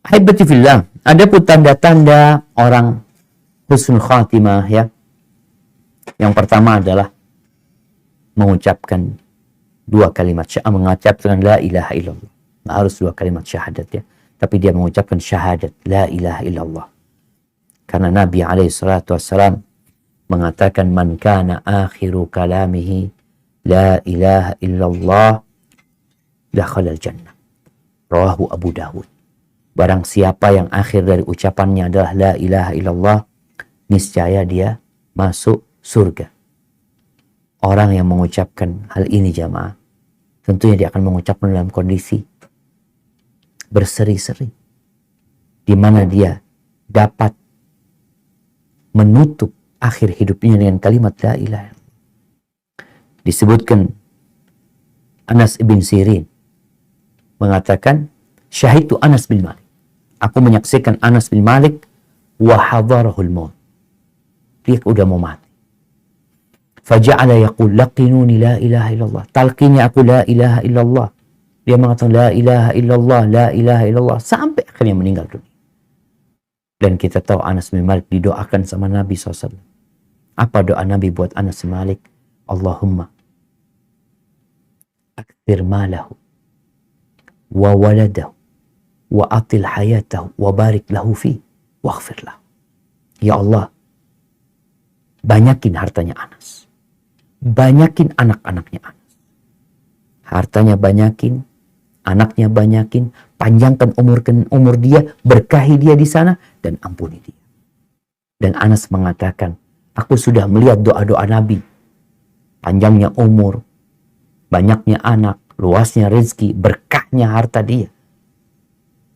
Ahibati fillah, ada pun tanda-tanda orang husnul khatimah ya. Yang pertama adalah mengucapkan dua kalimat syahadat, mengucapkan la ilaha illallah. Nah, harus dua kalimat syahadat ya. Tapi dia mengucapkan syahadat la ilaha illallah. Karena Nabi SAW mengatakan man kana akhiru kalamihi la ilaha illallah dakhalal jannah. Rawahu Abu Dawud. Barang siapa yang akhir dari ucapannya adalah la ilaha illallah, niscaya dia masuk surga. Orang yang mengucapkan hal ini jamaah, tentunya dia akan mengucapkan dalam kondisi berseri-seri, di mana dia dapat menutup akhir hidupnya dengan kalimat la ilaha illallah. Disebutkan Anas ibn Sirin mengatakan, syahidtu Anas bin Malik. Aku menyaksikan Anas bin Malik wa hadarahul maut. Dia udah mau mati. Faja'ala yaqul laqinuni la ilaha illallah. Talqini aku la ilaha illallah. Dia mengatakan la ilaha illallah, la ilaha illallah sampai akhirnya meninggal dunia. Dan kita tahu Anas bin Malik didoakan sama Nabi SAW. Apa doa Nabi buat Anas bin Malik? Allahumma akthir malahu wa waladahu wa atil hayatahu wa barik lahu fi waghfir lahu. Ya Allah, banyakin hartanya Anas, banyakin anak-anaknya Anas, hartanya banyakin, anaknya banyakin, panjangkan umur dia, berkahi dia di sana dan ampuni dia. Dan Anas mengatakan, aku sudah melihat doa-doa Nabi, panjangnya umur, banyaknya anak, luasnya rezeki, berkahnya harta dia.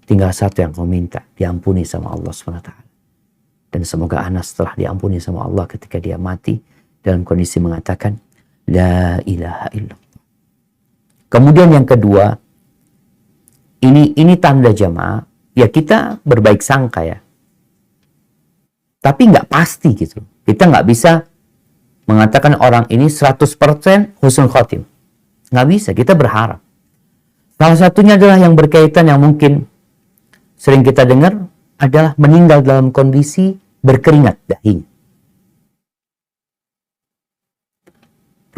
Tinggal satu yang kau minta, diampuni sama Allah SWT. Dan semoga Anas setelah diampuni sama Allah ketika dia mati, dalam kondisi mengatakan, la ilaha illallah. Kemudian yang kedua, ini tanda jamaah, ya kita berbaik sangka ya. Tapi nggak pasti gitu. Kita nggak bisa mengatakan orang ini 100% husnul khotim. Nggak bisa, kita berharap. Salah satunya adalah yang berkaitan yang mungkin sering kita dengar adalah meninggal dalam kondisi berkeringat dahinya.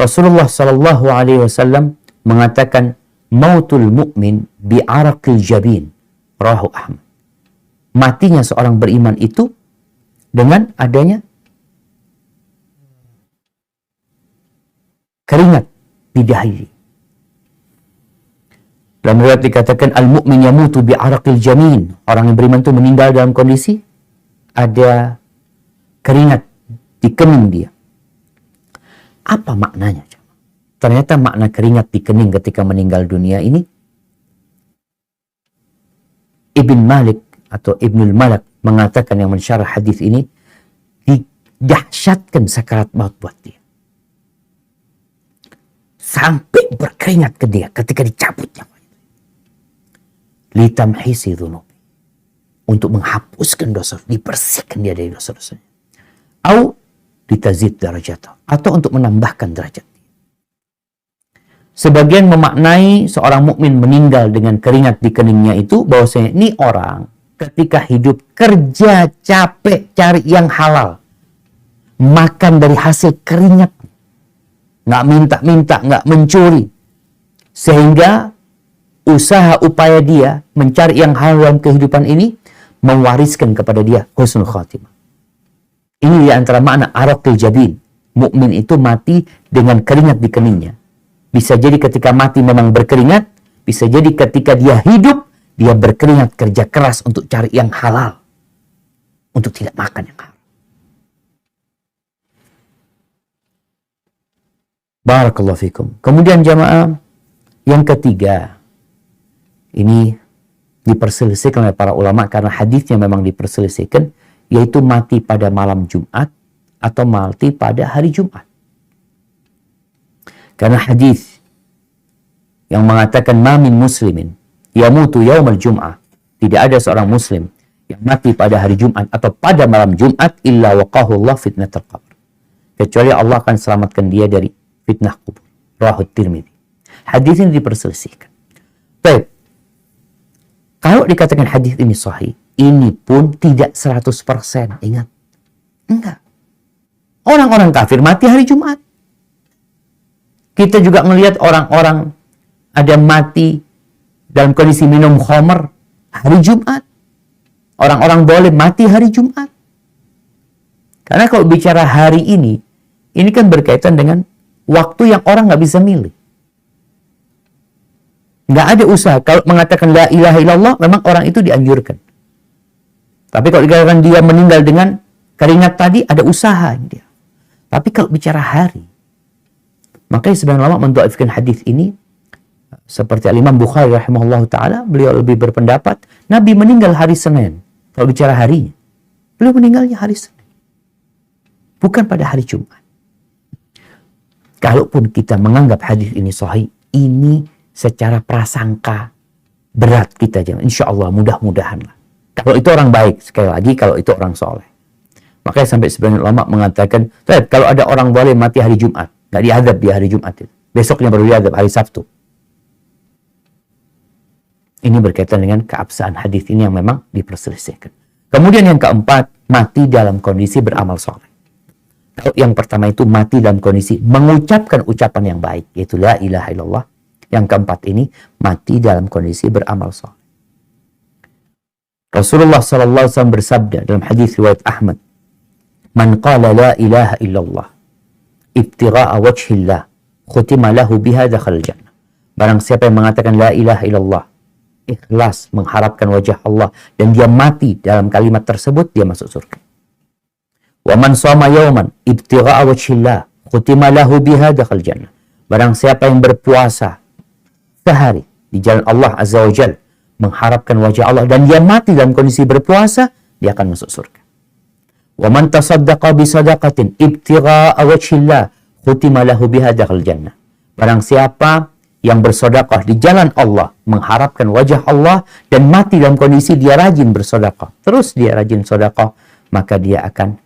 Rasulullah Shallallahu Alaihi Wasallam mengatakan mautul mu'min bi'araqil jabin. Rawahu Ahmad. Matinya seorang beriman itu dengan adanya keringat di dahi. Dalam riwayat dikatakan al-mu'min yamutu bi'araqil jamin. Orang yang beriman itu meninggal dalam kondisi ada keringat di kening dia. Apa maknanya? Ternyata makna keringat di kening ketika meninggal dunia ini, Ibn Malik atau Ibnul Malak mengatakan yang mensyarah hadis ini, didahsyatkan sakarat maut buat dia. Sampai berkeringat ke dia ketika dicabut nyawanya. Litamhisi dhunubi. Untuk menghapuskan dosa, dibersihkan dia dari dosa-dosanya. Au litazid darajatah. Atau untuk menambahkan derajat. Sebagian memaknai seorang mukmin meninggal dengan keringat di keningnya itu bahwasanya ini orang ketika hidup kerja capek cari yang halal, makan dari hasil keringat, nggak minta-minta, nggak mencuri, sehingga usaha upaya dia mencari yang halal dalam kehidupan ini mewariskan kepada dia husnul khatimah. Ini di antara makna araqil jabin. Mukmin itu mati dengan keringat di keningnya. Bisa jadi ketika mati memang berkeringat, bisa jadi ketika dia hidup, dia berkeringat kerja keras untuk cari yang halal. Untuk tidak makan yang halal. Barakallahu fikum. Kemudian jamaah, yang ketiga, ini diperselisihkan oleh para ulama karena hadisnya memang diperselisihkan, yaitu mati pada malam Jumat atau mati pada hari Jumat. Karena hadis yang mengatakan mamin muslimin yamutu yaumal jum'ah, tidak ada seorang muslim yang mati pada hari Jumat atau pada malam Jumat illa waqahu Allah fitnatul qabr, kecuali Allah akan selamatkan dia dari fitnah kubur. Rawahu Tirmidzi. Hadis ini diperselisihkan. Baik. Kalau dikatakan hadis ini sahih, ini pun tidak 100%. Ingat, enggak. Orang-orang kafir mati hari Jumat. Kita juga melihat orang-orang ada mati dalam kondisi minum khamr hari Jumat. Orang-orang boleh mati hari Jumat. Karena kalau bicara hari ini kan berkaitan dengan waktu yang orang nggak bisa milih. Nggak ada usaha. Kalau mengatakan la ilaha illallah, memang orang itu dianjurkan. Tapi kalau dikatakan dia meninggal dengan keringat tadi, ada usaha dia. Tapi kalau bicara hari, makanya sebagian ulama mendhaifkan hadis ini, seperti Imam Bukhari rahimahullah ta'ala, beliau lebih berpendapat, Nabi meninggal hari Senin. Kalau bicara harinya, beliau meninggalnya hari Senin. Bukan pada hari Jumat. Kalaupun kita menganggap hadis ini sahih, ini secara prasangka berat kita jangan. Insya Allah mudah-mudahan lah. Kalau itu orang baik, sekali lagi kalau itu orang soleh. Makanya sampai sebagian ulama mengatakan, kalau ada orang boleh mati hari Jumat, nggak diadab di hari Jumat itu. Besoknya baru diadab hari Sabtu. Ini berkaitan dengan keabsahan hadis ini yang memang diperselisihkan. Kemudian yang keempat, mati dalam kondisi beramal soleh. Kalau yang pertama itu mati dalam kondisi mengucapkan ucapan yang baik, yaitu la ilaha illallah. Yang keempat ini mati dalam kondisi beramal soleh. Rasulullah SAW bersabda dalam hadis riwayat Ahmad, "Man qala la ilaha illallah ibtigha'a wajhillah, khutima lahu biha dakhal jannah." Barang siapa yang mengatakan la ilaha illallah, ikhlas mengharapkan wajah Allah, dan dia mati dalam kalimat tersebut, dia masuk surga. Wa man shoma yawman ibtigha'a wajhillah, khutima lahu biha dakhal jannah. Barang siapa yang berpuasa sehari di jalan Allah Azza wa Jalla, mengharapkan wajah Allah, dan dia mati dalam kondisi berpuasa, dia akan masuk surga. Wa man tasaddaqa bi sadaqatin ibtigha'a wajhillah, khutima lahu biha dakhal jannah. Barang siapa yang bersedekah di jalan Allah, mengharapkan wajah Allah, dan mati dalam kondisi dia rajin bersedekah, terus dia rajin sedekah, maka dia akan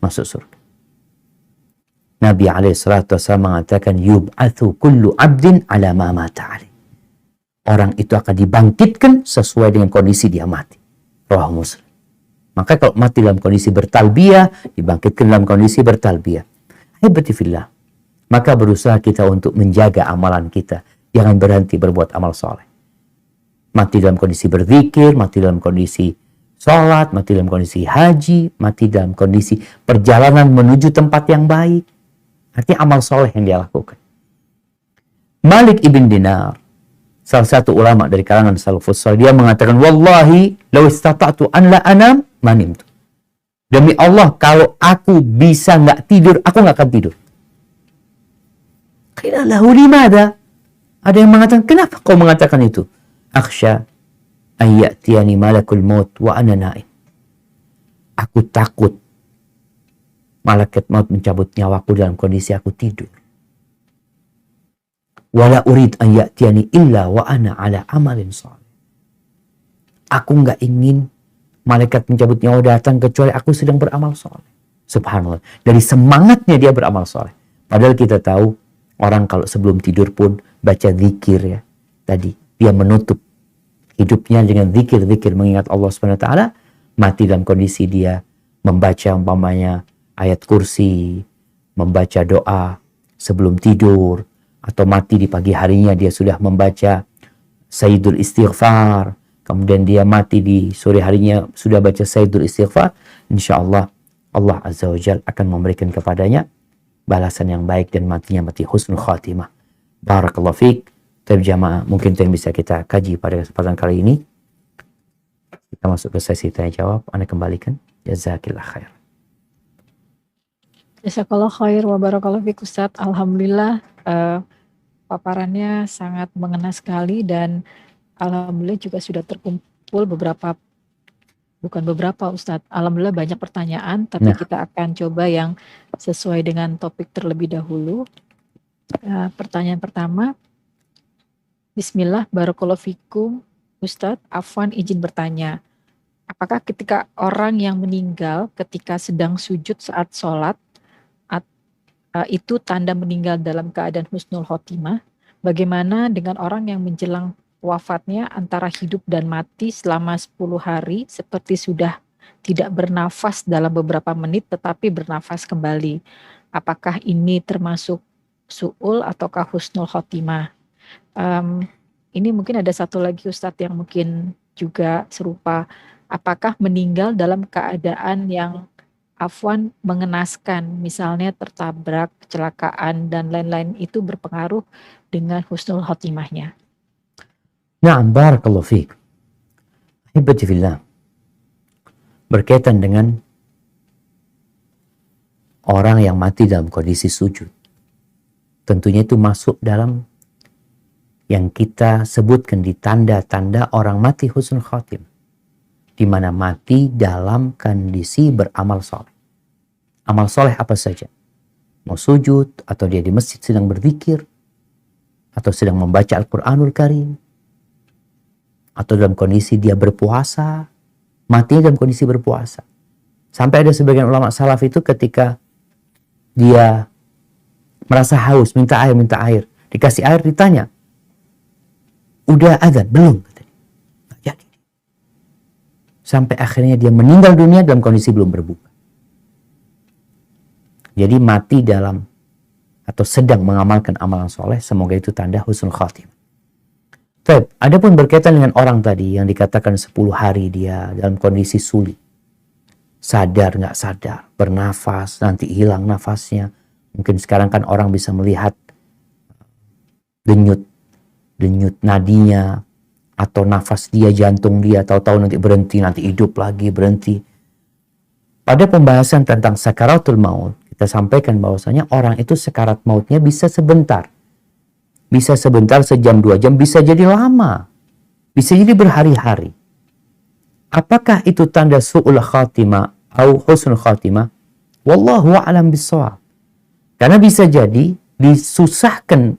masuk surga. Nabi SAW mengatakan, yub'athu kullu abdin ala ma mata alaih. Orang itu akan dibangkitkan sesuai dengan kondisi dia mati. Rawahu Muslim. Maka kalau mati dalam kondisi bertalbiyah, dibangkitkan dalam kondisi bertalbiyah. Ahibati fillah. Maka berusaha kita untuk menjaga amalan kita. Jangan berhenti berbuat amal soleh. Mati dalam kondisi berzikir, mati dalam kondisi sholat, mati dalam kondisi haji, mati dalam kondisi perjalanan menuju tempat yang baik. Artinya amal soleh yang dia lakukan. Malik ibn Dinar, salah satu ulama dari kalangan salafus salih, dia mengatakan, wallahi law istata'tu an la anam manimtu. Demi Allah, kalau aku bisa nggak tidur, aku nggak akan tidur. Qila lahu limada? Ada yang mengatakan, kenapa kau mengatakan itu? Akhsha ayyatiyani malakul maut wa ana naim. Aku takut malaikat maut mencabut nyawaku dalam kondisi aku tidur. Wala urid an ya'tiyani illa wa ana ala amalin salih. Aku nggak ingin malaikat mencabut nyawa datang kecuali aku sedang beramal soleh. Subhanallah. Dari semangatnya dia beramal soleh. Padahal kita tahu orang kalau sebelum tidur pun baca zikir ya. Tadi dia menutup hidupnya dengan zikir-zikir mengingat Allah SWT. Mati dalam kondisi dia membaca umpamanya ayat kursi, membaca doa sebelum tidur, atau mati di pagi harinya dia sudah membaca Sayyidul Istighfar, kemudian dia mati di sore harinya sudah baca Sayyidul Istighfar, insya Allah Allah Azza wa Jalla akan memberikan kepadanya balasan yang baik dan matinya mati husnul khatimah. Barakallahu fiik. Jamaah, mungkin itu yang bisa kita kaji pada kesempatan kali ini. Kita masuk ke sesi tanya jawab. Anda kembalikan. Jazakillah khair. Jazakallah khair wa barakallahu fiik Ustaz. Alhamdulillah paparannya sangat mengena sekali, dan alhamdulillah juga sudah terkumpul Ustaz. Alhamdulillah banyak pertanyaan, tapi kita akan coba yang sesuai dengan topik terlebih dahulu. Pertanyaan pertama, Bismillah, barakallahu fikum Ustaz. Afwan izin bertanya, apakah ketika orang yang meninggal ketika sedang sujud saat sholat itu tanda meninggal dalam keadaan husnul khotimah? Bagaimana dengan orang yang menjelang wafatnya antara hidup dan mati selama 10 hari seperti sudah tidak bernafas dalam beberapa menit tetapi bernafas kembali. Apakah ini termasuk su'ul ataukah husnul khotimah? Ini mungkin ada satu lagi Ustadz yang mungkin juga serupa. Apakah meninggal dalam keadaan yang afwan mengenaskan, misalnya tertabrak, kecelakaan, dan lain-lain itu berpengaruh dengan husnul khotimahnya? Na'am, barakallahu fiik. Ahibati fillah. Berkaitan dengan orang yang mati dalam kondisi sujud. Tentunya itu masuk dalam yang kita sebutkan di tanda-tanda orang mati husnul khotimah. Di mana mati dalam kondisi beramal soleh. Amal soleh apa saja. Mau sujud, atau dia di masjid sedang berzikir, atau sedang membaca Al-Quranul Karim, atau dalam kondisi dia berpuasa, mati dalam kondisi berpuasa. Sampai ada sebagian ulama salaf itu ketika dia merasa haus, minta air, dikasih air, ditanya, udah azan? Belum. Nggak jadi. Sampai akhirnya dia meninggal dunia dalam kondisi belum berbuka. Jadi mati dalam atau sedang mengamalkan amalan soleh, semoga itu tanda husnul khatimah. Adapun berkaitan dengan orang tadi yang dikatakan 10 hari dia dalam kondisi sulit, sadar nggak sadar, bernafas, nanti hilang nafasnya. Mungkin sekarang kan orang bisa melihat denyut nadinya, atau nafas dia, jantung dia, tahu-tahu nanti berhenti, nanti hidup lagi, berhenti. Pada pembahasan tentang sakaratul maut, kita sampaikan bahwasanya orang itu sekarat mautnya bisa sebentar. Bisa sebentar, sejam, 2 jam, bisa jadi lama. Bisa jadi berhari-hari. Apakah itu tanda su'ul khatimah atau husnul khatimah? Wallahu a'lam bissawab. Karena bisa jadi disusahkan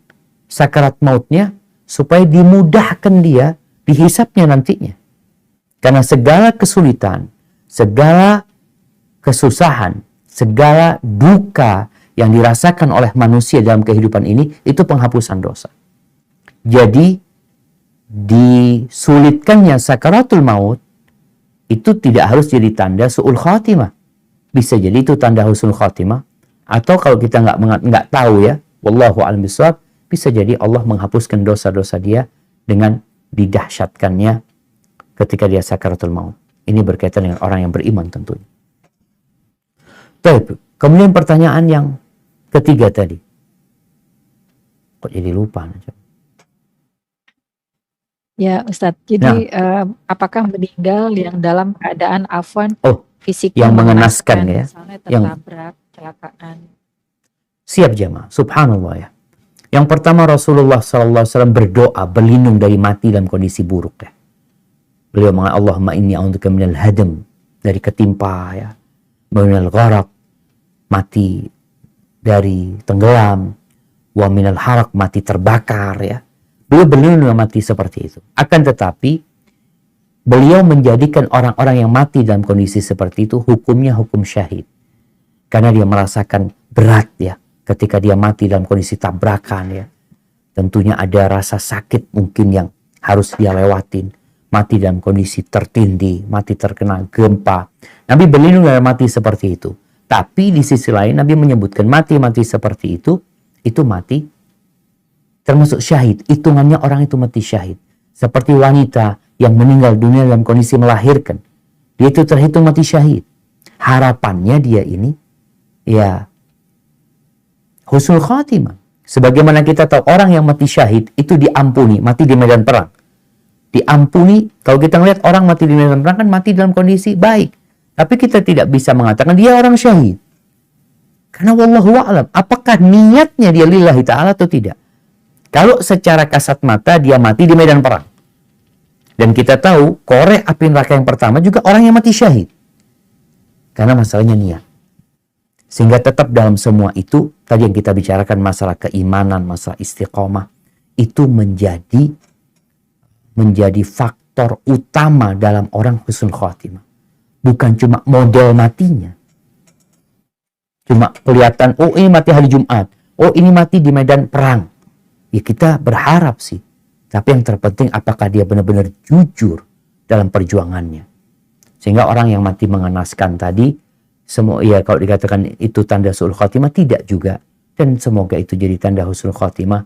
sakarat mautnya supaya dimudahkan dia dihisapnya nantinya. Karena segala kesulitan, segala kesusahan, segala duka yang dirasakan oleh manusia dalam kehidupan ini, itu penghapusan dosa. Jadi, disulitkannya sakaratul maut, itu tidak harus jadi tanda su'ul khatimah. Bisa jadi itu tanda husnul khatimah. Atau kalau kita nggak tahu ya, wallahu a'lam bishawab, bisa jadi Allah menghapuskan dosa-dosa dia dengan didahsyatkannya ketika dia sakaratul maut. Ini berkaitan dengan orang yang beriman tentunya. Baik, kemudian pertanyaan yang ketiga tadi. Kok jadi lupa? Ya Ustadz, jadi apakah meninggal yang dalam keadaan afwan fisiknya yang mengenaskan ya, misalnya tertabrak, kecelakaan? Siap jamaah, subhanallah ya. Yang pertama Rasulullah SAW berdoa berlindung dari mati dalam kondisi buruk ya. Beliau mengatakan Allahumma inni a'udzubika minal hadam, dari ketimpa ya, minal gharaq, mati dari tenggelam, wa minal haraq, mati terbakar ya. Beliau berlindung dari mati seperti itu. Akan tetapi beliau menjadikan orang-orang yang mati dalam kondisi seperti itu hukumnya hukum syahid. Karena dia merasakan berat ya ketika dia mati dalam kondisi tabrakan ya. Tentunya ada rasa sakit mungkin yang harus dia lewatin. Mati dalam kondisi tertindih, mati terkena gempa. Nabi berlindung dari mati seperti itu. Tapi di sisi lain Nabi menyebutkan mati-mati seperti itu mati termasuk syahid. Hitungannya orang itu mati syahid. Seperti wanita yang meninggal dunia dalam kondisi melahirkan. Dia itu terhitung mati syahid. Harapannya dia ini ya husnul khatimah. Sebagaimana kita tahu orang yang mati syahid itu diampuni, mati di medan perang. Diampuni, kalau kita melihat orang mati di medan perang kan mati dalam kondisi baik. Tapi kita tidak bisa mengatakan dia orang syahid. Karena wallahu a'lam, apakah niatnya dia lillahi ta'ala atau tidak. Kalau secara kasat mata dia mati di medan perang. Dan kita tahu korek api neraka yang pertama juga orang yang mati syahid. Karena masalahnya niat. Sehingga tetap dalam semua itu, tadi yang kita bicarakan masalah keimanan, masalah istiqomah, itu menjadi faktor utama dalam orang husnul khatimah. Bukan cuma model matinya. Cuma kelihatan, oh ini mati hari Jumat, oh ini mati di medan perang. Ya kita berharap sih, Tapi yang terpenting apakah dia benar-benar jujur dalam perjuangannya. Sehingga orang yang mati mengenaskan tadi, semua ya kalau dikatakan itu tanda husnul khotimah, tidak juga. Dan semoga itu jadi tanda husnul khotimah.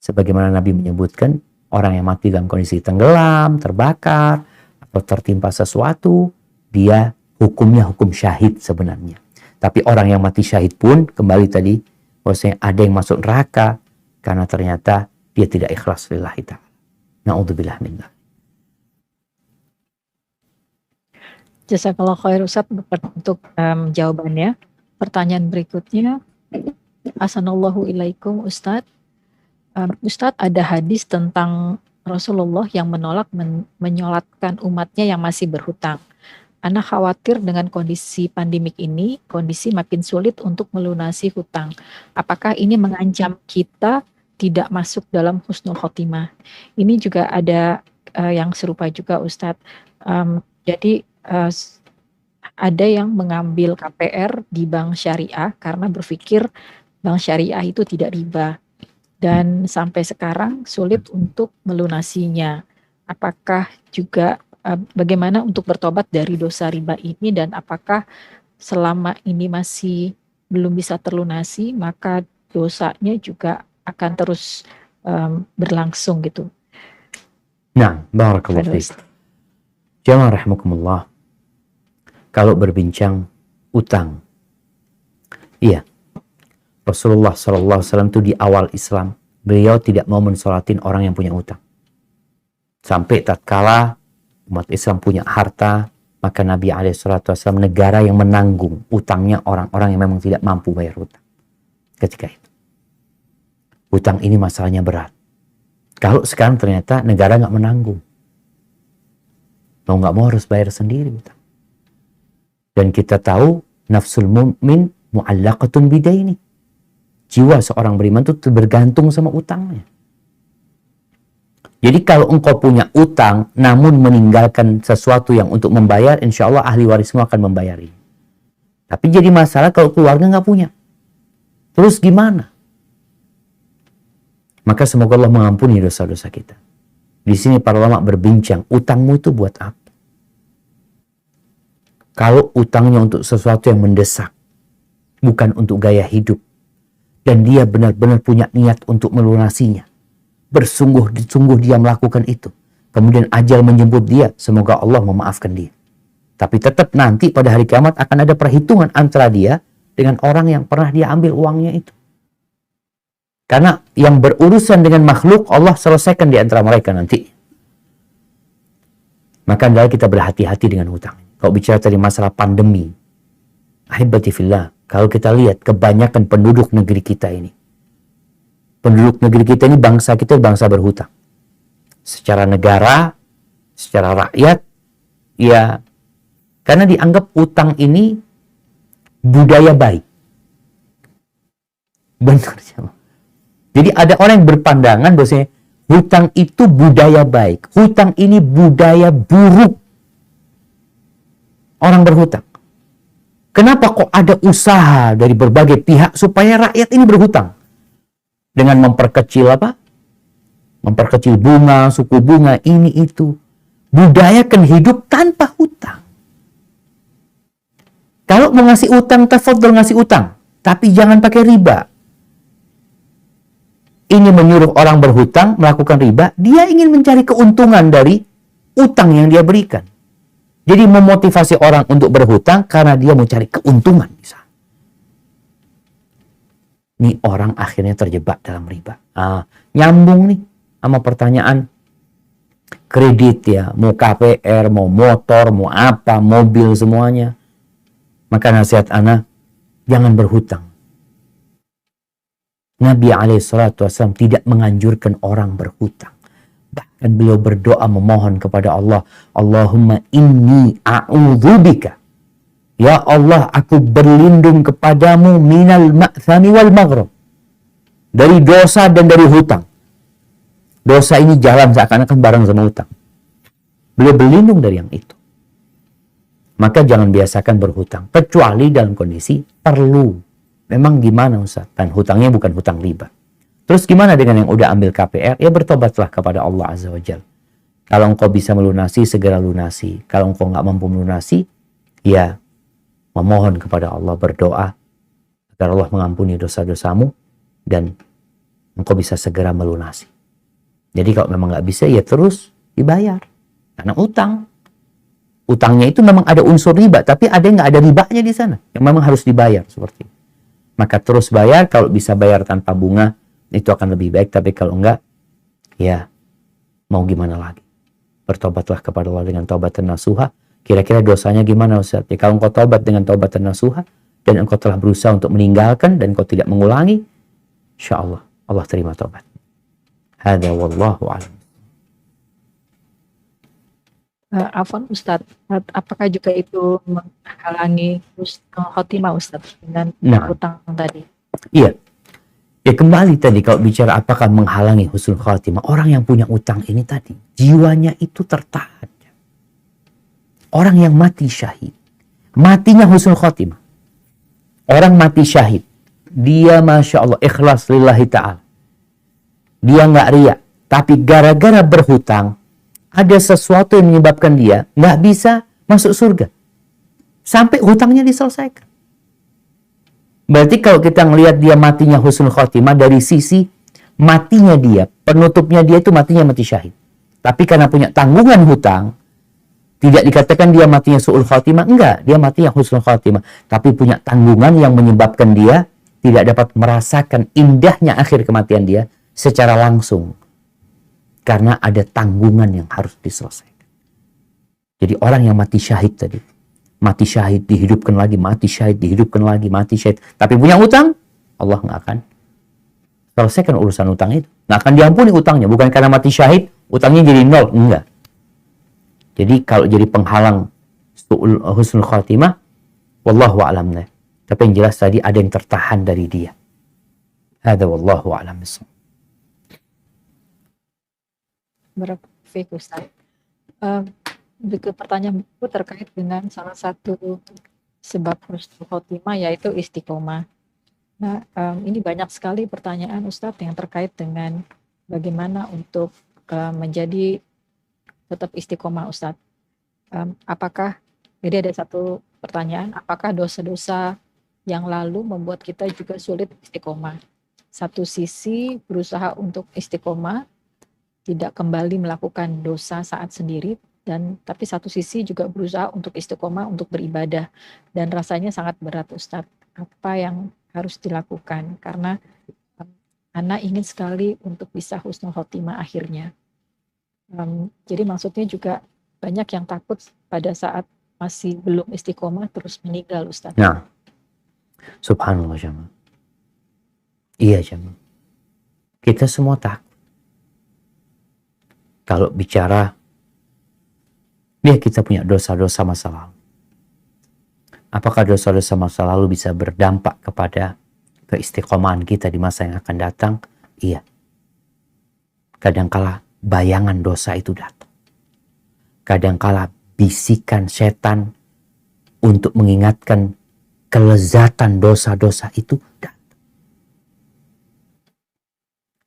Sebagaimana Nabi menyebutkan, orang yang mati dalam kondisi tenggelam, terbakar, atau tertimpa sesuatu, dia hukumnya hukum syahid sebenarnya. Tapi orang yang mati syahid pun, kembali tadi, bahwasanya ada yang masuk neraka, karena ternyata dia tidak ikhlas lillahi ta'ala. Na'udzubillah min dzalik. Jazakallah khair Ustaz untuk jawabannya. Pertanyaan berikutnya, Ahsanallahu ilaikum Ustadz. Ustadz, ada hadis tentang Rasulullah yang menolak menyolatkan umatnya yang masih berhutang. Ana khawatir dengan kondisi pandemik ini, kondisi makin sulit untuk melunasi hutang. Apakah ini mengancam kita tidak masuk dalam husnul khotimah? Ini juga ada yang serupa juga Ustadz. Jadi ada yang mengambil KPR di bank syariah karena berpikir bank syariah itu tidak riba. Dan sampai sekarang sulit untuk melunasinya. Apakah juga bagaimana untuk bertobat dari dosa riba ini, dan apakah selama ini masih belum bisa terlunasi, maka dosanya juga akan terus berlangsung gitu. Nah, barakallahu fiik. Jamaah rahimakumullah. Kalau berbincang utang, iya, Rasulullah SAW itu di awal Islam, beliau tidak mau mensolatin orang yang punya utang. Sampai tatkala umat Islam punya harta, maka Nabi SAW negara yang menanggung utangnya orang-orang yang memang tidak mampu bayar utang. Ketika itu, utang ini masalahnya berat. Kalau sekarang ternyata negara nggak menanggung, mau nggak mau harus bayar sendiri utang. Dan kita tahu nafsul mu'min mu'allaqatun bidaini. Jiwa seorang beriman itu bergantung sama utangnya. Jadi kalau engkau punya utang, namun meninggalkan sesuatu yang untuk membayar, insya Allah ahli warismu akan membayari. Tapi jadi masalah kalau keluarga nggak punya. Terus gimana? Maka semoga Allah mengampuni dosa-dosa kita. Di sini para ulama berbincang, utangmu itu buat apa? Kalau utangnya untuk sesuatu yang mendesak, bukan untuk gaya hidup, dan dia benar-benar punya niat untuk melunasinya, bersungguh-sungguh dia melakukan itu, kemudian ajal menjemput dia, semoga Allah memaafkan dia. Tapi tetap nanti pada hari kiamat akan ada perhitungan antara dia dengan orang yang pernah dia ambil uangnya itu. Karena yang berurusan dengan makhluk, Allah selesaikan di antara mereka nanti. Maka adalah kita berhati-hati dengan hutang. Kalau bicara tadi masalah pandemi, ahibati fillah, kalau kita lihat kebanyakan penduduk negeri kita ini, bangsa kita bangsa berhutang. Secara negara, secara rakyat, ya, karena dianggap utang ini budaya baik. Benar. Jadi ada orang yang berpandangan bahwasanya hutang itu budaya baik. Hutang ini budaya buruk. Orang berhutang. Kenapa kok ada usaha dari berbagai pihak supaya rakyat ini berhutang? Dengan memperkecil apa? Memperkecil bunga, suku bunga, ini itu. Budayakan hidup tanpa hutang. Kalau mau ngasih utang, tafadhol ngasih utang. Tapi jangan pakai riba. Ini menyuruh orang berhutang melakukan riba. Dia ingin mencari keuntungan dari utang yang dia berikan. Jadi memotivasi orang untuk berhutang karena dia mau cari keuntungan di sana. Ini orang akhirnya terjebak dalam riba. Nyambung nih sama pertanyaan kredit ya. Mau KPR, mau motor, mau apa, mobil semuanya. Maka nasihat ana, jangan berhutang. Nabi SAW tidak menganjurkan orang berhutang. Bahkan beliau berdoa memohon kepada Allah, Allahumma inni a'udzubika. Ya Allah, aku berlindung kepadamu minal ma'thami wal maghrib. Dari dosa dan dari hutang. Dosa ini jalan seakan-akan bareng sama hutang. Beliau berlindung dari yang itu. Maka jangan biasakan berhutang. Kecuali dalam kondisi perlu. Memang gimana Ustaz? Dan hutangnya bukan hutang riba. Terus gimana dengan yang udah ambil KPR? Ya bertobatlah kepada Allah Azza wa Jalla. Kalau engkau bisa melunasi, segera lunasi. Kalau engkau nggak mampu melunasi, ya memohon kepada Allah, berdoa agar Allah mengampuni dosa-dosamu dan engkau bisa segera melunasi. Jadi kalau memang nggak bisa, ya terus dibayar. Karena utangnya itu memang ada unsur riba, tapi ada yang nggak ada ribanya di sana, yang memang harus dibayar seperti itu. Maka terus bayar, kalau bisa bayar tanpa bunga, itu akan lebih baik. Tapi kalau enggak, ya mau gimana lagi? Bertobatlah kepada Allah dengan taubatan nasuha. Kira-kira dosanya gimana Ustaz? Ya, kalau engkau taubat dengan taubatan nasuha dan engkau telah berusaha untuk meninggalkan dan engkau tidak mengulangi, insya Allah Allah terima taubat. Hada wallahu a'lam. Afwan Ustadz, apakah juga itu menghalangi husnul khotimah Ustadz dengan utang tadi? Iya. Ya kembali tadi kalau bicara apakah menghalangi husnul khotimah, orang yang punya utang ini tadi jiwanya itu tertahan. Orang yang mati syahid, matinya husnul khotimah. Orang mati syahid, dia masya Allah ikhlas lillahi ta'ala, dia nggak riya, tapi gara-gara berhutang ada sesuatu yang menyebabkan dia nggak bisa masuk surga sampai hutangnya diselesaikan. Berarti kalau kita ngelihat dia matinya husnul khotimah dari sisi matinya dia, penutupnya dia itu matinya mati syahid. Tapi karena punya tanggungan hutang, tidak dikatakan dia matinya su'ul khotimah, enggak, dia matinya husnul khotimah. Tapi punya tanggungan yang menyebabkan dia tidak dapat merasakan indahnya akhir kematian dia secara langsung. Karena ada tanggungan yang harus diselesaikan. Jadi orang yang mati syahid tadi, mati syahid, dihidupkan lagi, mati syahid, dihidupkan lagi, mati syahid. Tapi punya utang, Allah nggak akan selesaikan urusan utang itu. Nggak akan diampuni utangnya. Bukan karena mati syahid, utangnya jadi nol. Enggak. Jadi kalau jadi penghalang husnul khatimah, wallahu a'lam. Tapi yang jelas tadi ada yang tertahan dari dia. Hada wallahu a'lam. Berfik Ustaz. Berikut pertanyaan buku terkait dengan salah satu sebab husnul khotimah yaitu istiqomah. Nah, ini banyak sekali pertanyaan Ustadz yang terkait dengan bagaimana untuk menjadi tetap istiqomah Ustadz. Apakah, jadi ada satu pertanyaan, apakah dosa-dosa yang lalu membuat kita juga sulit istiqomah? Satu sisi berusaha untuk istiqomah, tidak kembali melakukan dosa saat sendiri, dan tapi satu sisi juga berusaha untuk istiqomah untuk beribadah dan rasanya sangat berat Ustadz. Apa yang harus dilakukan? Karena anak ingin sekali untuk bisa husnul khotimah akhirnya. Jadi maksudnya juga banyak yang takut pada saat masih belum istiqomah terus meninggal Ustadz. Nah, subhanallah Jamal. Iya Jamal. Kita semua takut. Kalau bicara kita punya dosa-dosa masa lalu. Apakah dosa-dosa masa lalu bisa berdampak kepada keistiqomahan kita di masa yang akan datang? Iya. Kadangkala bayangan dosa itu datang. Kadangkala bisikan setan untuk mengingatkan kelezatan dosa-dosa itu datang.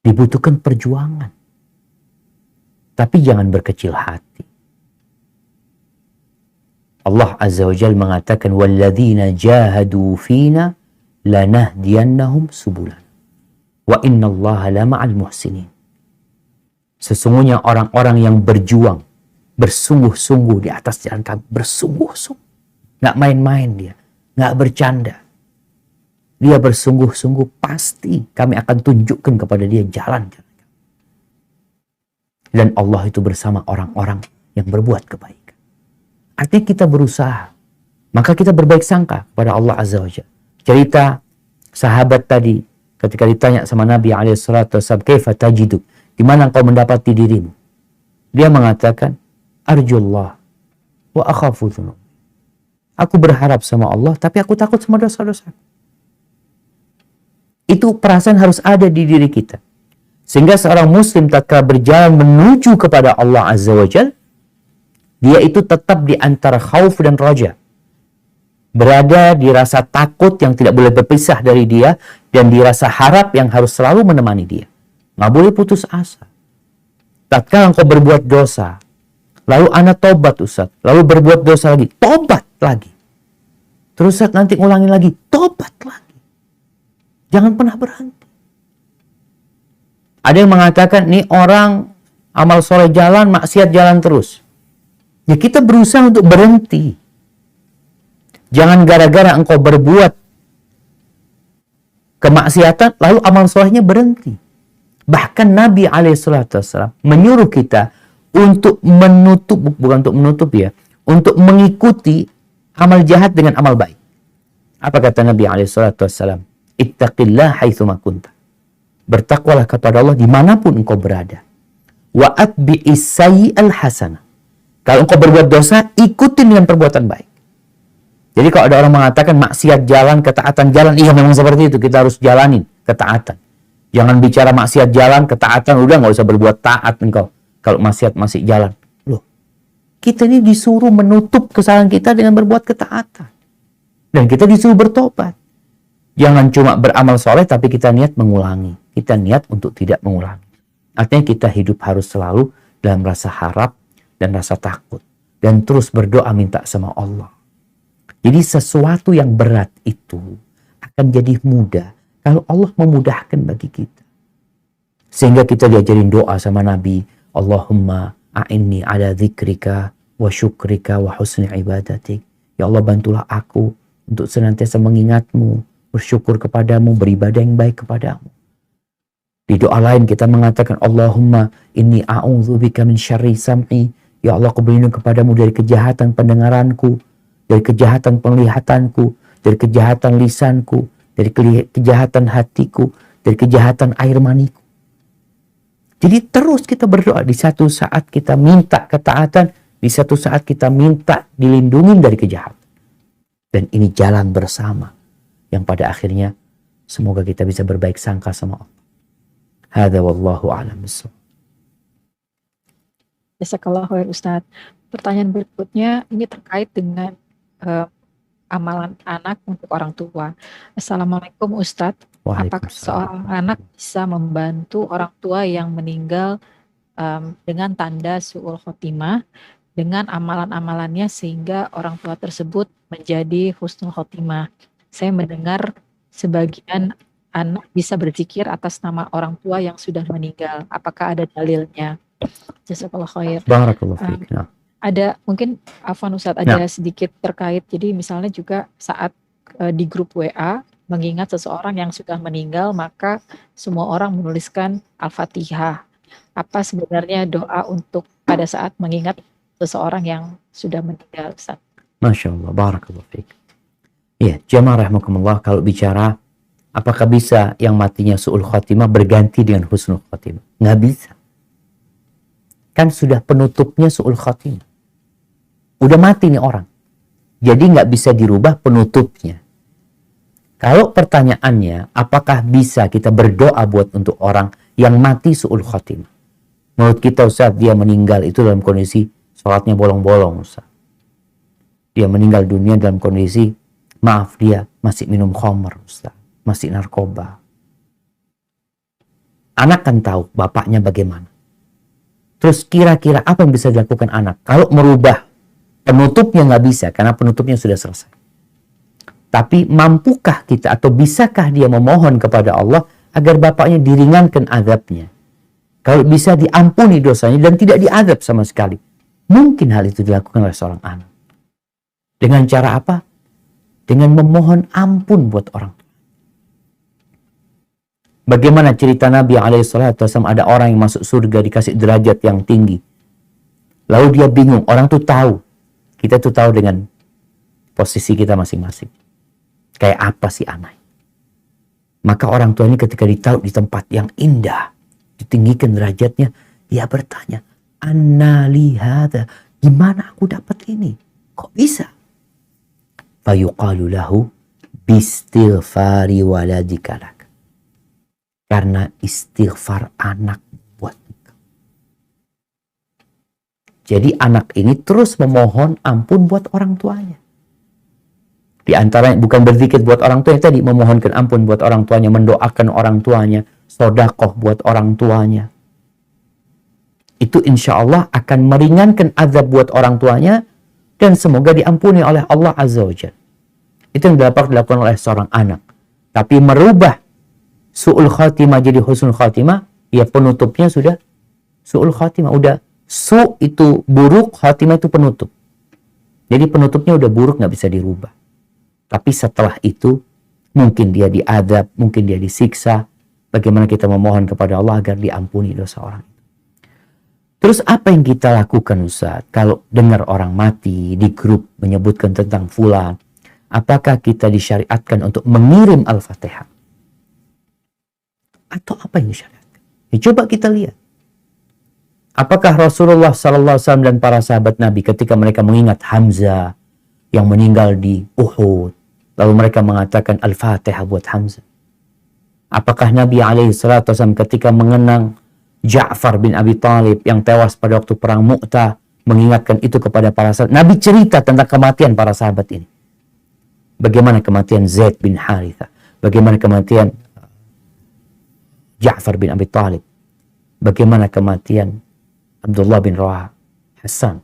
Dibutuhkan perjuangan. Tapi jangan berkecil hati. Allah Azza wa Jalla mengatakan walladzina jahadu fina lanahdiyannahum subulana wa innallaha lama'al muhsinin. Sesungguhnya orang-orang yang berjuang bersungguh-sungguh di atas jalan kami, bersungguh-sungguh, nggak main-main dia, nggak bercanda, dia bersungguh-sungguh, pasti kami akan tunjukkan kepada dia jalan-jalan. Dan Allah itu bersama orang-orang yang berbuat kebaikan. Artinya kita berusaha. Maka kita berbaik sangka kepada Allah Azza wa Jalla. Cerita sahabat tadi ketika ditanya sama Nabi SAW, kaifa tajidu? Di mana engkau mendapati dirimu? Dia mengatakan, arjullah wa akhafu dzunub. Aku berharap sama Allah, tapi aku takut sama dosa-dosa. Itu perasaan harus ada di diri kita. Sehingga seorang muslim tatkala berjalan menuju kepada Allah Azza wa Jalla, dia itu tetap di antara khauf dan raja. Berada di rasa takut yang tidak boleh berpisah dari dia, dan di rasa harap yang harus selalu menemani dia. Nggak boleh putus asa. Tatkala engkau berbuat dosa, lalu ana tobat Ustaz, lalu berbuat dosa lagi, tobat lagi. Terus Ustaz nanti ulangi lagi, tobat lagi. Jangan pernah berhenti. Ada yang mengatakan, nih orang amal soleh jalan, maksiat jalan terus. Ya kita berusaha untuk berhenti. Jangan gara-gara engkau berbuat kemaksiatan, lalu amal solehnya berhenti. Bahkan Nabi SAW menyuruh kita untuk menutup, bukan untuk menutup ya, untuk mengikuti amal jahat dengan amal baik. Apa kata Nabi SAW? Ittaqillah haitsuma kunta. Bertakwalah kepada Allah dimanapun engkau berada. Wa atbi'is sayyi'al hasanah. Kalau engkau berbuat dosa, ikutin dengan perbuatan baik. Jadi kalau ada orang mengatakan maksiat jalan, ketaatan jalan, iya memang seperti itu. Kita harus jalanin ketaatan. Jangan bicara maksiat jalan, ketaatan, udah nggak usah berbuat taat engkau. Kalau maksiat masih jalan. Loh, kita ini disuruh menutup kesalahan kita dengan berbuat ketaatan. Dan kita disuruh bertobat. Jangan cuma beramal soleh, tapi kita niat mengulangi. Kita niat untuk tidak mengulangi. Artinya kita hidup harus selalu dalam rasa harap dan rasa takut. Dan terus berdoa minta sama Allah. Jadi sesuatu yang berat itu akan jadi mudah kalau Allah memudahkan bagi kita. Sehingga kita diajarin doa sama Nabi. Allahumma a'inni ala dzikrika wa syukrika wa husni ibadatik. Ya Allah bantulah aku untuk senantiasa mengingatmu, bersyukur kepadamu, beribadah yang baik kepadamu. Di doa lain kita mengatakan Allahumma inni a'udzubika min syarri sam'i. Ya Allah aku berlindung kepadamu dari kejahatan pendengaranku, dari kejahatan penglihatanku, dari kejahatan lisanku, dari kejahatan hatiku, dari kejahatan air maniku. Jadi terus kita berdoa. Di satu saat kita minta ketaatan, di satu saat kita minta dilindungi dari kejahatan. Dan ini jalan bersama. Yang pada akhirnya semoga kita bisa berbaik sangka sama Allah. Hadza wallahu a'lam bissawab. Jazakallahu khair Ustaz. Pertanyaan berikutnya ini terkait dengan amalan anak untuk orang tua. Assalamualaikum Ustadz. Apakah seorang anak bisa membantu orang tua yang meninggal dengan tanda su'ul khotimah dengan amalan-amalannya sehingga orang tua tersebut menjadi husnul khotimah? Saya mendengar sebagian anak bisa berzikir atas nama orang tua yang sudah meninggal. Apakah ada dalilnya? Jazakallahu khair. Barakallahu fiik. Ada mungkin Afwan Ustadz ada sedikit terkait. Jadi misalnya juga saat di grup WA mengingat seseorang yang sudah meninggal, maka semua orang menuliskan Al-Fatihah. Apa sebenarnya doa untuk pada saat mengingat seseorang yang sudah meninggal, Ustaz? Masya Allah, barakallahu fiik. Ya, jamaah rahimakumullah, kalau bicara apakah bisa yang matinya su'ul khatimah berganti dengan husnul khatimah? Nggak bisa. Kan sudah penutupnya su'ul khatimah. Udah mati nih orang. Jadi nggak bisa dirubah penutupnya. Kalau pertanyaannya, apakah bisa kita berdoa buat untuk orang yang mati su'ul khatimah? Menurut kita Ustaz, dia meninggal itu dalam kondisi sholatnya bolong-bolong Ustaz. Dia meninggal dunia dalam kondisi, maaf dia masih minum khamr Ustaz. Masih narkoba. Anak kan tahu bapaknya bagaimana. Terus kira-kira apa yang bisa dilakukan anak? Kalau merubah penutupnya nggak bisa, karena penutupnya sudah selesai. Tapi mampukah kita atau bisakah dia memohon kepada Allah agar bapaknya diringankan azabnya? Kalau bisa diampuni dosanya dan tidak diazab sama sekali. Mungkin hal itu dilakukan oleh seorang anak. Dengan cara apa? Dengan memohon ampun buat orang tua. Bagaimana cerita Nabi SAW, ada orang yang masuk surga dikasih derajat yang tinggi. Lalu dia bingung, orang tuh tahu. Kita tuh tahu dengan posisi kita masing-masing. Kayak apa sih anak? Maka orang tua ini ketika ditaruh di tempat yang indah, ditinggikan derajatnya, dia bertanya, "Anna li hadza?" Gimana aku dapat ini? Kok bisa? Fayuqalu lahu bistighfari waladika lak. Karena istighfar anak buat engkau. Jadi anak ini terus memohon ampun buat orang tuanya. Di antara bukan berzikir buat orang tuanya tadi, memohonkan ampun buat orang tuanya, mendoakan orang tuanya sodakoh buat orang tuanya. Itu insya Allah akan meringankan azab buat orang tuanya dan semoga diampuni oleh Allah Azza wa Jalla. Itu yang dapat dilakukan oleh seorang anak. Tapi merubah su'ul khatimah jadi husnul khatimah, ya penutupnya sudah su'ul khatimah. Udah su itu buruk, khatimah itu penutup. Jadi penutupnya udah buruk, nggak bisa dirubah. Tapi setelah itu mungkin dia diadab, mungkin dia disiksa. Bagaimana kita memohon kepada Allah agar diampuni dosa orang itu. Terus apa yang kita lakukan Ustaz? Kalau dengar orang mati di grup menyebutkan tentang fulan, apakah kita disyariatkan untuk mengirim Al-Fatihah? Atau apa yang disyariatkan? Ya, coba kita lihat. Apakah Rasulullah SAW dan para sahabat Nabi ketika mereka mengingat Hamzah yang meninggal di Uhud, lalu mereka mengatakan Al-Fatihah buat Hamzah? Apakah Nabi SAW ketika mengenang Ja'far bin Abi Thalib yang tewas pada waktu perang Mu'tah, mengingatkan itu kepada para sahabat? Nabi cerita tentang kematian para sahabat ini. Bagaimana kematian Zaid bin Harithah, bagaimana kematian Ja'far bin Abi Thalib, bagaimana kematian Abdullah bin Rawaha, Hassan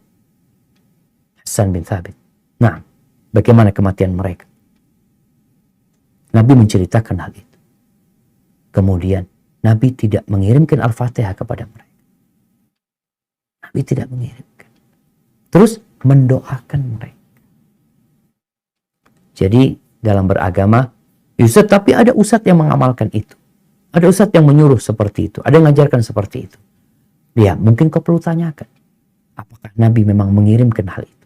bin Thabit. Nah, bagaimana kematian mereka? Nabi menceritakan hal itu. Kemudian Nabi tidak mengirimkan Al-Fatihah kepada mereka. Nabi tidak mengirimkan. Terus mendoakan mereka. Jadi dalam beragama, Ustaz, tapi ada ustadz yang mengamalkan itu. Ada ustadz yang menyuruh seperti itu. Ada yang mengajarkan seperti itu. Ya, mungkin kau perlu tanyakan. Apakah Nabi memang mengirimkan hal itu?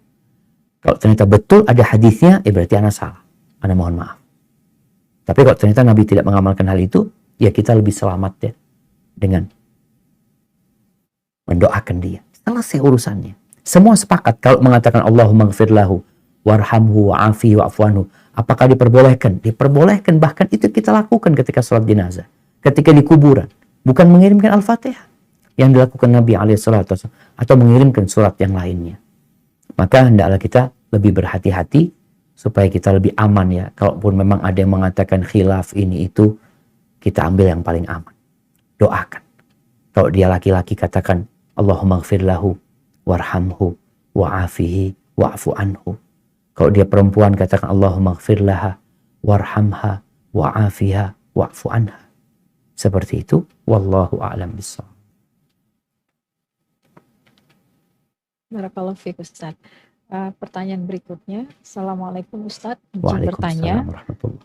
Kalau ternyata betul ada hadisnya, berarti Ana salah. Ana mohon maaf. Tapi kalau ternyata Nabi tidak mengamalkan hal itu, ya kita lebih selamat ya dengan mendoakan dia. Selesai urusannya. Semua sepakat kalau mengatakan Allahumma gfir lahu warhamhu wa'afihi wa'fu anhu. Apakah diperbolehkan? Diperbolehkan, bahkan itu kita lakukan ketika sholat jenazah, ketika di kuburan. Bukan mengirimkan Al-Fatihah yang dilakukan Nabi SAW atau mengirimkan surat yang lainnya. Maka hendaklah kita lebih berhati-hati supaya kita lebih aman ya. Kalaupun memang ada yang mengatakan khilaf ini itu, kita ambil yang paling aman. Doakan. Kalau dia laki-laki katakan Allahumma gfir lahu warhamhu wa'afihi wa'fu anhu. Kalau dia perempuan katakan Allahumma gfir laha warhamha wa'afiha wa'fu anha. Seperti itu. Wallahu a'lam bishawab. Barakallahu fiik Ustaz. Pertanyaan berikutnya, Assalamualaikum Ustaz. Izin bertanya,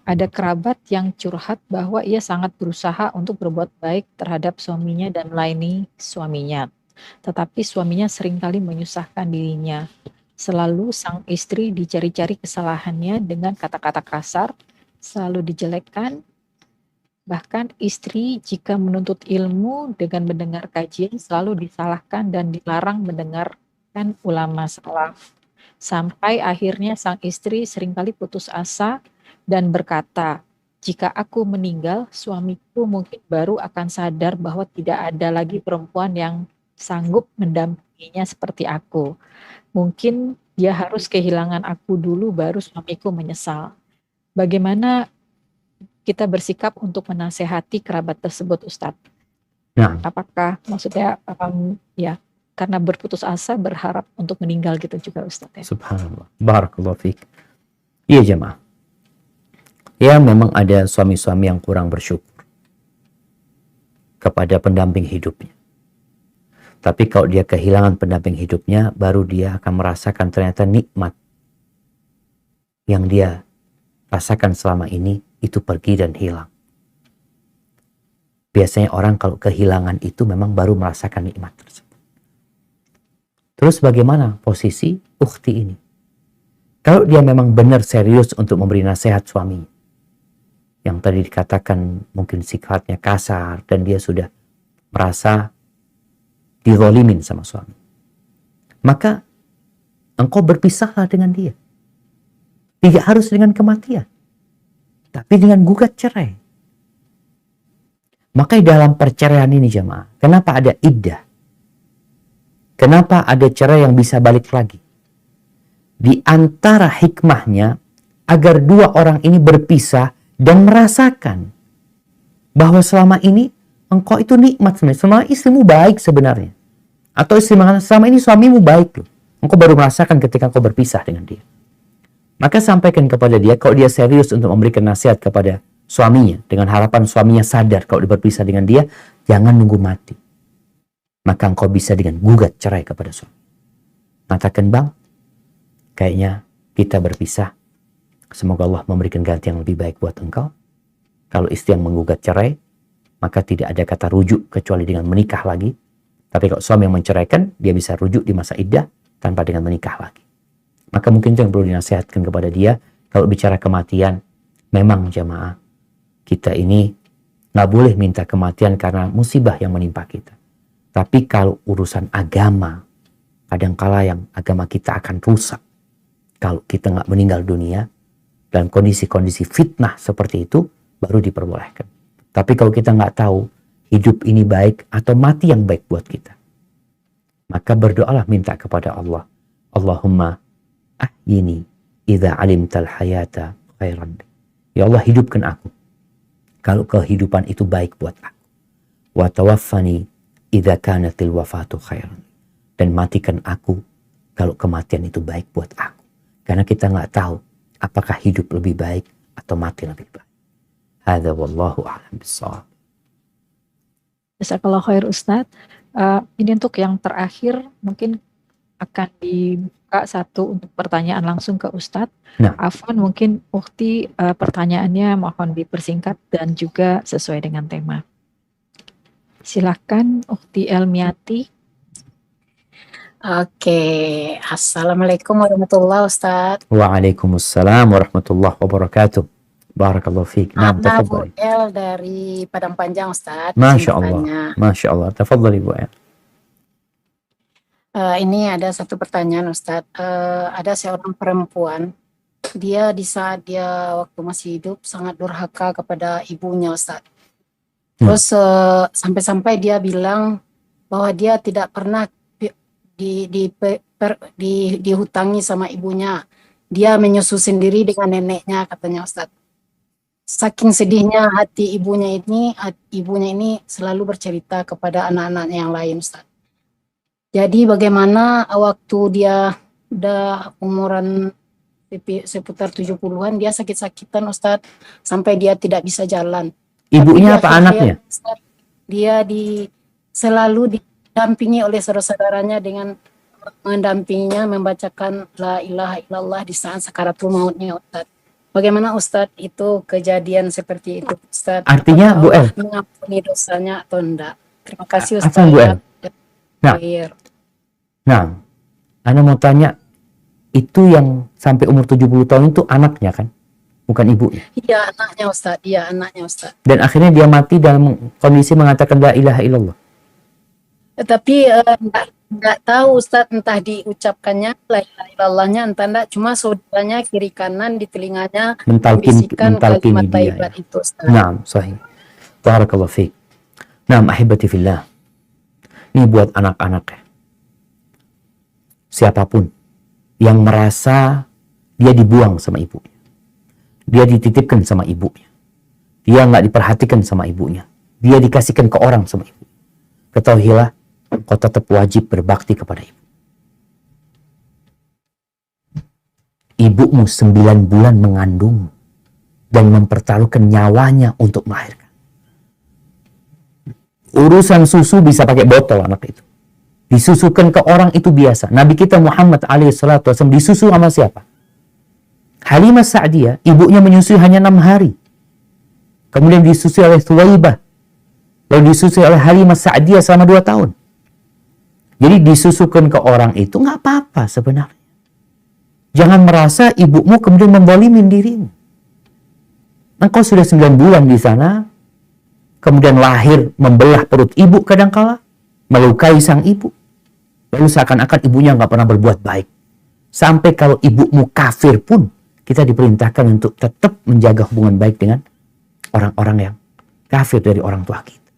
ada kerabat yang curhat bahwa ia sangat berusaha untuk berbuat baik terhadap suaminya dan melayani suaminya. Tetapi suaminya seringkali menyusahkan dirinya. Selalu sang istri dicari-cari kesalahannya dengan kata-kata kasar, selalu dijelekkan. Bahkan istri jika menuntut ilmu dengan mendengar kajian selalu disalahkan dan dilarang mendengarkan ulama salaf. Sampai akhirnya sang istri seringkali putus asa dan berkata, jika aku meninggal, suamiku mungkin baru akan sadar bahwa tidak ada lagi perempuan yang sanggup mendampinginya seperti aku. Mungkin dia harus kehilangan aku dulu baru suamiku menyesal. Bagaimana kita bersikap untuk menasehati kerabat tersebut, Ustadz? Nah, apakah maksudnya ya karena berputus asa berharap untuk meninggal gitu juga Ustadz ya? Subhanallah. Barakallahu fiik. Iya jemaah. Ya memang ada suami-suami yang kurang bersyukur kepada pendamping hidupnya. Tapi kalau dia kehilangan pendamping hidupnya, baru dia akan merasakan ternyata nikmat yang dia rasakan selama ini itu pergi dan hilang. Biasanya orang kalau kehilangan itu memang baru merasakan nikmat tersebut. Terus bagaimana posisi ukhti ini? Kalau dia memang benar serius untuk memberi nasihat suami, yang tadi dikatakan mungkin sifatnya kasar dan dia sudah merasa dizalimin sama suami, maka engkau berpisahlah dengan dia. Tidak harus dengan kematian, tapi dengan gugat cerai. Maka dalam perceraian ini jemaah, kenapa ada iddah? Kenapa ada cerai yang bisa balik lagi? Di antara hikmahnya agar dua orang ini berpisah dan merasakan bahwa selama ini engkau itu nikmat sebenarnya. Selama istrimu baik sebenarnya. Atau istri mengatakan, selama ini suamimu baik loh. Engkau baru merasakan ketika engkau berpisah dengan dia. Maka sampaikan kepada dia, kalau dia serius untuk memberikan nasihat kepada suaminya, dengan harapan suaminya sadar kalau dia berpisah dengan dia, jangan nunggu mati. Maka engkau bisa dengan gugat cerai kepada suami. Mengatakan, bang, kayaknya kita berpisah. Semoga Allah memberikan ganti yang lebih baik buat engkau. Kalau istri yang menggugat cerai, maka tidak ada kata rujuk kecuali dengan menikah lagi. Tapi kalau suami yang menceraikan, dia bisa rujuk di masa iddah tanpa dengan menikah lagi. Maka mungkin itu yang perlu dinasihatkan kepada dia. Kalau bicara kematian, memang jamaah, kita ini nggak boleh minta kematian karena musibah yang menimpa kita. Tapi kalau urusan agama, kadangkala yang agama kita akan rusak. Kalau kita nggak meninggal dunia, dalam kondisi-kondisi fitnah seperti itu, baru diperbolehkan. Tapi kalau kita nggak tahu, hidup ini baik atau mati yang baik buat kita, maka berdoalah minta kepada Allah. Allahumma ahyini idza alimtal hayata khairan. Ya Allah, hidupkan aku kalau kehidupan itu baik buat aku. Wa tawaffani idza kanatil wafatu khairan. Dan matikan aku kalau kematian itu baik buat aku. Karena kita nggak tahu apakah hidup lebih baik atau mati lebih baik. Hadza wallahu a'lam bissawab. Jazakallah khair Ustadz. Ini untuk yang terakhir mungkin akan dibuka satu untuk pertanyaan langsung ke Ustadz. Nah. Afwan, mungkin Ukhti pertanyaannya mohon dipersingkat dan juga sesuai dengan tema. Silakan Ukhti Elmiati. Oke, Assalamualaikum warahmatullahi wabarakatuh. Waalaikumsalam warahmatullahi wabarakatuh. Barakallahu fiik. Naam, Ana Bu tafadhali. El dari Padang Panjang, Ustadz. Masya Allah. Masya Allah. Tafadhali Bu El. Ini ada satu pertanyaan, Ustadz. Ada seorang perempuan, dia di saat dia waktu masih hidup sangat durhaka kepada ibunya, Ustadz. Terus sampai-sampai dia bilang bahwa dia tidak pernah dihutangi sama ibunya. Dia menyusu sendiri dengan neneknya, katanya, Ustadz. Saking sedihnya hati ibunya ini selalu bercerita kepada anak-anaknya yang lain, Ustadz. Jadi bagaimana waktu dia udah umuran seputar 70-an, dia sakit-sakitan, Ustadz, sampai dia tidak bisa jalan. Ibunya apa anaknya? Ustadz, dia selalu didampingi oleh saudara-saudaranya dengan mendampinginya membacakan la ilaha illallah di saat sakaratul mautnya, Ustadz. Bagaimana Ustadz itu kejadian seperti itu, Ustadz? Artinya Bu El mengampuni dosanya atau enggak? Terima kasih, Apa, Ustadz. Bu El? Nah, Ana mau tanya, itu yang sampai umur 70 tahun itu anaknya kan? Bukan ibunya? Iya, anaknya, Ustadz. Iya, anaknya, Ustadz. Dan akhirnya dia mati dalam kondisi mengatakan la ilaha illallah. Tapi enggak tahu, Ustadz, entah diucapkannya la ilaha illallahnya, entah enggak, cuma saudaranya kiri kanan di telinganya mentalkin kalimat dia. thayyibah itu, Ustadz. Naam, sahih. Barakallahu fiik. Naam, ahibati fillah. Ini buat anak-anak ya. Siapapun yang merasa dia dibuang sama ibunya, dia dititipkan sama ibunya, dia nggak diperhatikan sama ibunya, dia dikasihkan ke orang sama ibu, ketahuilah kau tetap wajib berbakti kepada ibu. Ibumu 9 bulan mengandung dan mempertaruhkan nyawanya untuk melahirkan. Urusan susu bisa pakai botol anak itu. Disusukan ke orang itu biasa. Nabi kita Muhammad alaihissalatu wasallam disusu sama siapa? Halimah Sa'diyah, ibunya menyusui hanya 6 hari. Kemudian disusui oleh Thuwaibah. Lalu disusui oleh Halimah Sa'diyah selama 2 tahun. Jadi disusukan ke orang itu nggak apa-apa sebenarnya. Jangan merasa ibumu kemudian menzalimin dirimu. Engkau sudah 9 bulan di sana, kemudian lahir membelah perut ibu kadangkala, melukai sang ibu. Lalu seakan-akan ibunya nggak pernah berbuat baik. Sampai kalau ibumu kafir pun, kita diperintahkan untuk tetap menjaga hubungan baik dengan orang-orang yang kafir dari orang tua kita.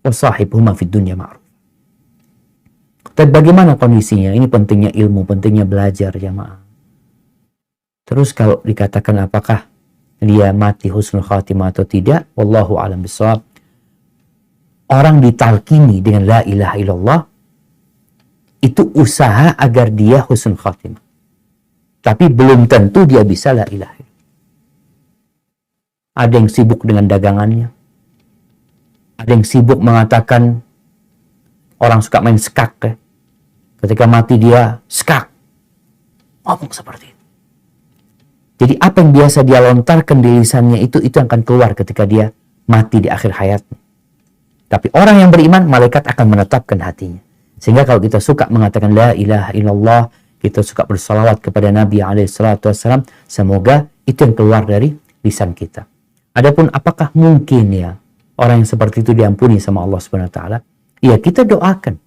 Wasahibhuma fid dunya ma'ruf. Dan bagaimana kondisinya? Ini pentingnya ilmu, pentingnya belajar jamaah. Terus kalau dikatakan apakah dia mati husnul khatimah atau tidak, wallahu a'lam bishawab. orang ditalkini dengan la ilaha illallah, itu usaha agar dia husnul khatimah. Tapi belum tentu dia bisa la ilaha illallah. Ada yang sibuk dengan dagangannya. Ada yang sibuk mengatakan, orang suka main skak ya. Ketika mati dia skak. Ngomong seperti itu. Jadi apa yang biasa dia lontarkan di lisannya itu akan keluar ketika dia mati di akhir hayatnya. Tapi orang yang beriman, malaikat akan menetapkan hatinya. Sehingga kalau kita suka mengatakan la ilaha illallah, kita suka bersalawat kepada Nabi SAW, semoga itu yang keluar dari lisan kita. Adapun apakah mungkin ya orang yang seperti itu diampuni sama Allah Subhanahu wa taala? Ya, kita doakan.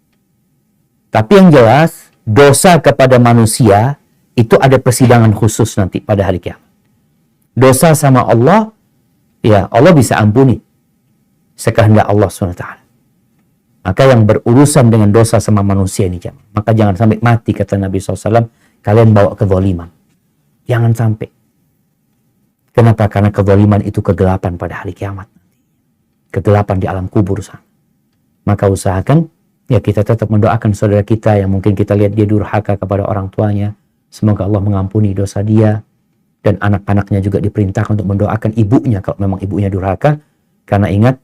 Tapi yang jelas, dosa kepada manusia itu ada persidangan khusus nanti pada hari kiamat. Dosa sama Allah, ya Allah bisa ampuni sekehendak Allah SWT. Maka yang berurusan dengan dosa sama manusia ini, maka jangan sampai mati, kata Nabi SAW, kalian bawa kezaliman. Jangan sampai. Kenapa? Karena kezaliman itu kegelapan pada hari kiamat. Kegelapan di alam kubur sana. Maka usahakan, ya kita tetap mendoakan saudara kita yang mungkin kita lihat dia durhaka kepada orang tuanya. Semoga Allah mengampuni dosa dia. Dan anak-anaknya juga diperintahkan untuk mendoakan ibunya kalau memang ibunya durhaka. Karena ingat,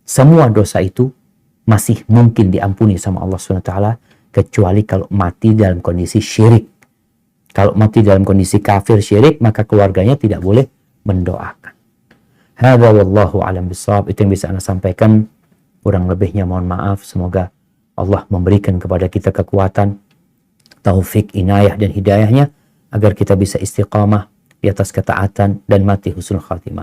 semua dosa itu masih mungkin diampuni sama Allah SWT, kecuali kalau mati dalam kondisi syirik. Kalau mati dalam kondisi kafir syirik, maka keluarganya tidak boleh mendoakan. Hadza wallahu a'lam bishawab. Itu yang bisa Anda sampaikan. Kurang lebihnya mohon maaf. Semoga Allah memberikan kepada kita kekuatan, taufik, inayah dan hidayahnya agar kita bisa istiqamah di atas ketaatan dan mati husnul khatimah.